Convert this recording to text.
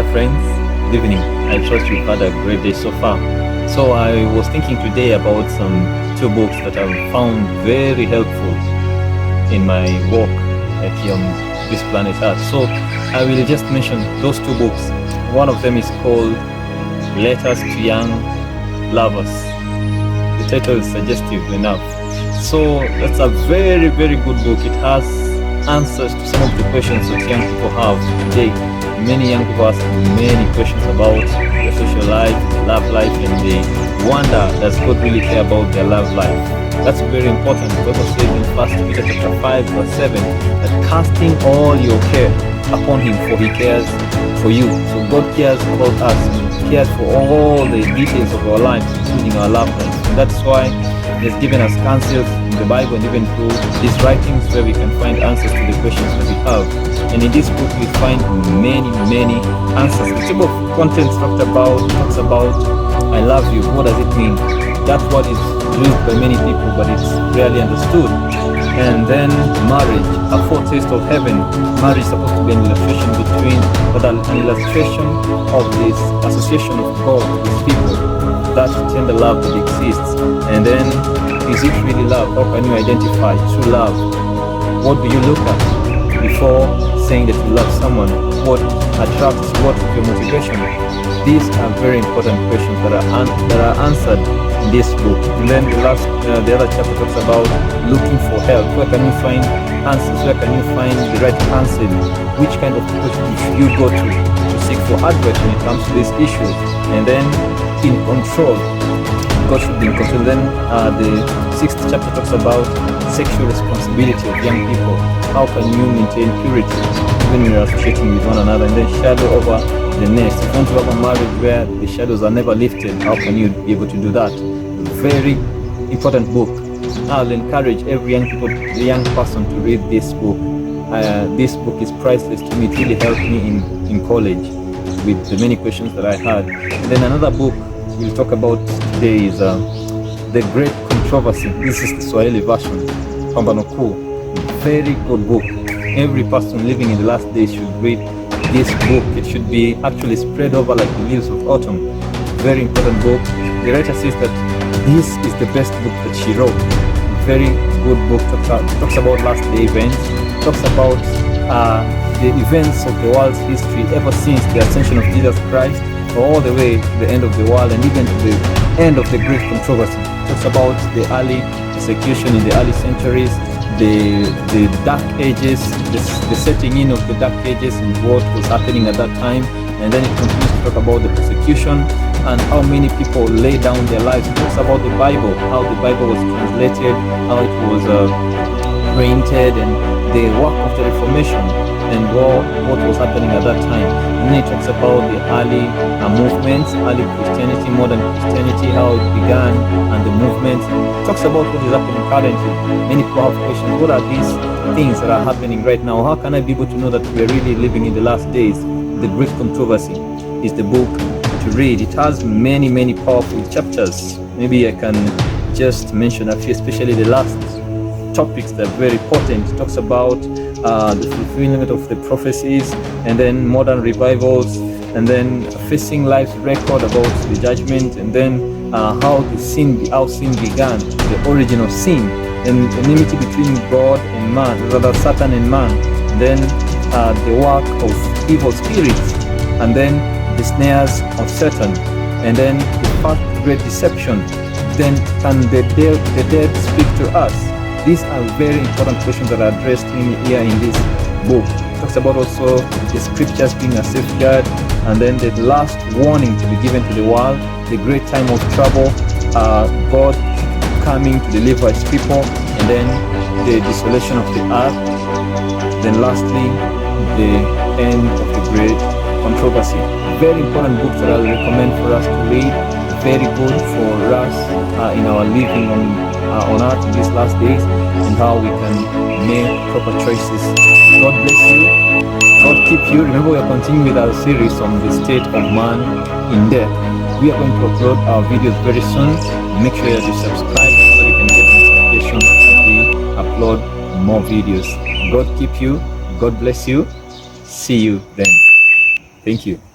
there, friends. Good evening. I trust you've had a great day so far. So I was thinking today about some two books that I've found very helpful in my walk here on this planet Earth. So I will just mention those two books. One of them is called Letters to Young Lovers. The title is suggestive enough. So that's a very, very good book. It has answers to some of the questions that young people have today. Many young people ask many questions about their social life, love life, and they wonder, does God really care about their love life? That's very important. The Bible says in 1 Peter chapter 5 verse 7 that casting all your care upon him, for he cares for you. So God cares about us. He cares for all the details of our lives, including our love life. And that's why He has given us counsel in the Bible and even through these writings where we can find answers to the questions that we have. And in this book we find many answers. The type of content talks about I love you. What does it mean? That word is used by many people, but it's rarely understood. And then marriage, a foretaste of heaven. Marriage is supposed to be an illustration of this association of God with people, that tender love that exists. And then, is it really love? How can you identify true love? What do you look at before saying that you love someone? What attracts? What is your motivation? These are very important questions that are answered in this book. And then the other chapter talks about looking for help. Where can you find answers? Where can you find the right counsel? Which kind of people should you go to seek for advice when it comes to these issues? And then in control. God should be in control. Then the 6th chapter talks about sexual responsibility of young people. How can you maintain purity when you're associating with one another? And then shadow over the nest. If you want to have a marriage where the shadows are never lifted, how can you be able to do that? Very important book. I'll encourage every young person to read this book. This book is priceless to me. It really helped me in college with the many questions that I had. And then another book we'll talk about today is The Great Controversy. This is the Swahili version. Pambano Kuu. Very good book. Every person living in the last days should read this book. It should be actually spread over like the leaves of autumn. Very important book. The writer says that this is the best book that she wrote. Very good book. Talks about last day events. Talks about the events of the world's history ever since the ascension of Jesus Christ all the way to the end of the world and even to the end of the Great Controversy. Talks about the early persecution in the early centuries, the dark ages, the setting in of the dark ages and what was happening at that time. And then it continues to talk about the persecution and how many people lay down their lives. It talks about the Bible, how the Bible was translated, how it was printed, and the work of the Reformation and what was happening at that time. And then it talks about the early movements, early Christianity, modern Christianity, how it began and the movements. It talks about what is happening currently. Many people have questions. What are these things that are happening right now? How can I be able to know that we are really living in the last days? The Great Controversy is the book to read. It has many powerful chapters. Maybe I can just mention a few, especially the last topics that are very important. It talks about the fulfillment of the prophecies, and then modern revivals, and then facing life's record about the judgment, and then how sin began, the origin of sin, and enmity between God and man, rather Satan and man, and then the work of evil spirits, and then the snares of Satan, and then the first great deception. Then can the dead speak to us? These are very important questions that are addressed here in this book. It talks about also the scriptures being a safeguard, and then the last warning to be given to the world, the great time of trouble, God coming to deliver his people, and then the desolation of the earth, then lastly, the end of the great controversy. Very important books that I will recommend for us to read. Very good for us in our living on earth in these last days, and how we can make proper choices. God bless you. God keep you. Remember, we are continuing with our series on the state of man in death. We are going to upload our videos very soon. Make sure that you subscribe so you can get notifications as we upload more videos. God keep you. God bless you. See you then. Thank you.